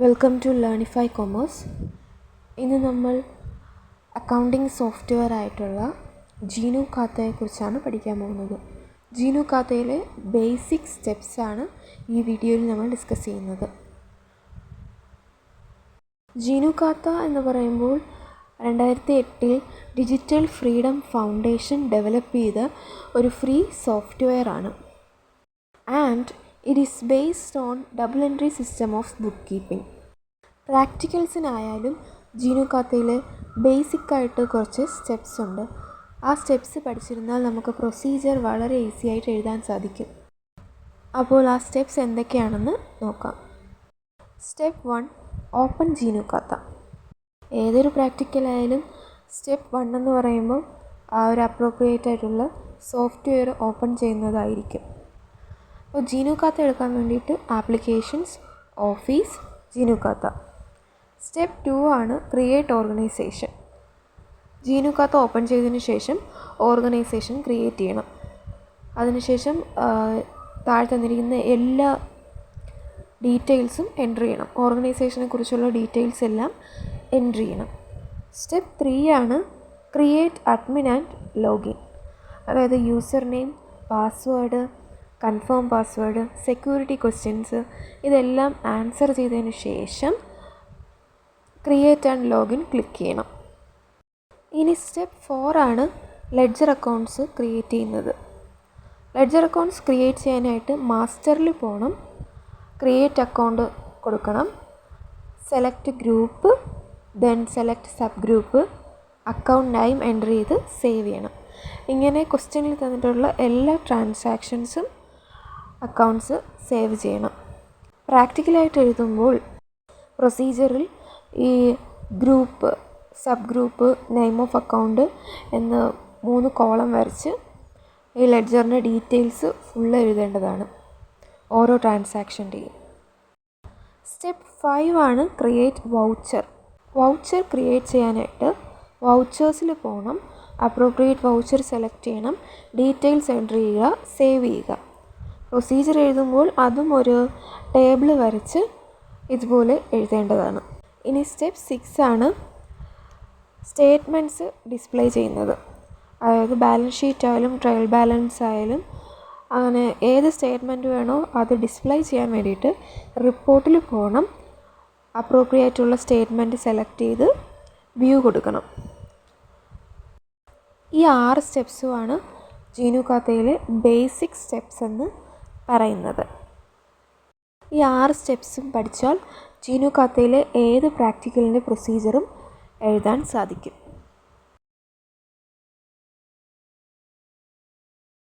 Welcome to ലേണിഫൈ commerce. ഇന്ന് നമ്മൾ accounting software ആയിട്ടുള്ള ജീനു ഖാത്തയെക്കുറിച്ചാണ് പഠിക്കാൻ പോകുന്നത്. ജീനു ഖാത്തയിലെ ബേസിക് സ്റ്റെപ്സാണ് ഈ വീഡിയോയിൽ നമ്മൾ ഡിസ്കസ് ചെയ്യുന്നത്. ജീനു ഖാത്ത എന്ന് പറയുമ്പോൾ 2008 ഡിജിറ്റൽ ഫ്രീഡം ഫൗണ്ടേഷൻ ഡെവലപ്പ് ചെയ്ത ഒരു ഫ്രീ സോഫ്റ്റ്വെയർ ആണ്. And it is based on double entry system of bookkeeping. പ്രാക്ടിക്കൽസിനായാലും ജീനു ഖാത്തയിൽ ബേസിക്കായിട്ട് കുറച്ച് സ്റ്റെപ്സ് ഉണ്ട്. ആ സ്റ്റെപ്സ് പഠിച്ചിരുന്നാൽ നമുക്ക് പ്രൊസീജിയർ വളരെ ഈസി ആയിട്ട് എഴുതാൻ സാധിക്കും. അപ്പോൾ ആ സ്റ്റെപ്സ് എന്തൊക്കെയാണെന്ന് നോക്കാം. Step 1, open GnuKhata. ഏതൊരു പ്രാക്ടിക്കലായാലും സ്റ്റെപ്പ് 1 എന്ന് പറയുമ്പോൾ ആ ഒരു അപ്രോപ്രിയേറ്റ് ആയിട്ടുള്ള സോഫ്റ്റ്വെയർ ഓപ്പൺ ചെയ്യുന്നതായിരിക്കും. അപ്പോൾ ജീനു ഖാത്ത എടുക്കാൻ വേണ്ടിയിട്ട് ആപ്ലിക്കേഷൻസ്, ഓഫീസ്, ജീനു ഖാത്ത. സ്റ്റെപ്പ് 2 ആണ് ക്രിയേറ്റ് ഓർഗനൈസേഷൻ. ജീനു ഖാത്ത ഓപ്പൺ ചെയ്തതിന് ശേഷം ഓർഗനൈസേഷൻ ക്രിയേറ്റ് ചെയ്യണം. അതിനുശേഷം താഴെ തന്നിരിക്കുന്ന എല്ലാ ഡീറ്റെയിൽസും എൻട്രി ചെയ്യണം. ഓർഗനൈസേഷനെ കുറിച്ചുള്ള ഡീറ്റെയിൽസ് എല്ലാം എൻട്രി ചെയ്യണം. സ്റ്റെപ്പ് 3 ആണ് ക്രിയേറ്റ് അഡ്മിൻ ആൻഡ് ലോഗിൻ. അതായത് user name, password, confirm password, security questions ഇതെല്ലാം ആൻസർ ചെയ്തതിന് ശേഷം ക്രിയേറ്റ് ആൻഡ് ലോഗിൻ ക്ലിക്ക് ചെയ്യണം. ഇനി സ്റ്റെപ്പ് 4 ആണ് ലെഡ്ജർ അക്കൗണ്ട്സ് ക്രിയേറ്റ് ചെയ്യുന്നത്. ലെഡ്ജർ അക്കൗണ്ട്സ് ക്രിയേറ്റ് ചെയ്യാനായിട്ട് മാസ്റ്ററിൽ പോകണം, ക്രിയേറ്റ് അക്കൗണ്ട് കൊടുക്കണം, select group, then select sub group, account name enter ചെയ്ത് സേവ് ചെയ്യണം. ഇങ്ങനെ ക്വസ്റ്റ്യനിൽ തന്നിട്ടുള്ള എല്ലാ ട്രാൻസാക്ഷൻസും അക്കൗണ്ട്സ് സേവ് ചെയ്യണം. പ്രാക്ടിക്കലായിട്ട് എഴുതുമ്പോൾ പ്രൊസീജിയറിൽ ഈ group, sub group, name of account എന്ന് 3 കോളം വരച്ച് ഈ ലെഡ്ജറിൻ്റെ ഡീറ്റെയിൽസ് ഫുള്ള് എഴുതേണ്ടതാണ് ഓരോ ട്രാൻസാക്ഷൻ്റെയും. സ്റ്റെപ്പ് 5 ആണ് ക്രിയേറ്റ് വൗച്ചർ. വൗച്ചർ ക്രിയേറ്റ് ചെയ്യാനായിട്ട് വൗച്ചേഴ്സിൽ പോകണം, അപ്രോപ്രിയേറ്റ് വൗച്ചർ സെലക്ട് ചെയ്യണം, ഡീറ്റെയിൽസ് എൻ്റർ ചെയ്യുക, സേവ് ചെയ്യുക. പ്രൊസീജിയർ എഴുതുമ്പോൾ അതും ഒരു ടേബിൾ വരച്ച് ഇതുപോലെ എഴുതേണ്ടതാണ്. ഇനി സ്റ്റെപ്പ് 6 ആണ് സ്റ്റേറ്റ്മെൻറ്റ്സ് ഡിസ്പ്ലേ ചെയ്യുന്നത്. അതായത് ബാലൻസ് ഷീറ്റ് ആയാലും ട്രയൽ ബാലൻസ് ആയാലും അങ്ങനെ ഏത് സ്റ്റേറ്റ്മെൻറ്റ് വേണോ അത് ഡിസ്പ്ലേ ചെയ്യാൻ വേണ്ടിയിട്ട് റിപ്പോർട്ടിൽ പോകണം, അപ്രോപ്രിയേറ്റുള്ള സ്റ്റേറ്റ്മെൻറ്റ് സെലക്ട് ചെയ്ത് വ്യൂ കൊടുക്കണം. ഈ 6 സ്റ്റെപ്സുമാണ് ജീനു ഖാത്തയിലെ ബേസിക് സ്റ്റെപ്സ് എന്ന് പറയുന്നത്. ഈ 6 സ്റ്റെപ്സും പഠിച്ചാൽ ജീനു ഖാത്തയിലെ ഏത് പ്രാക്ടിക്കലിൻ്റെ പ്രൊസീജിയറും എഴുതാൻ സാധിക്കും.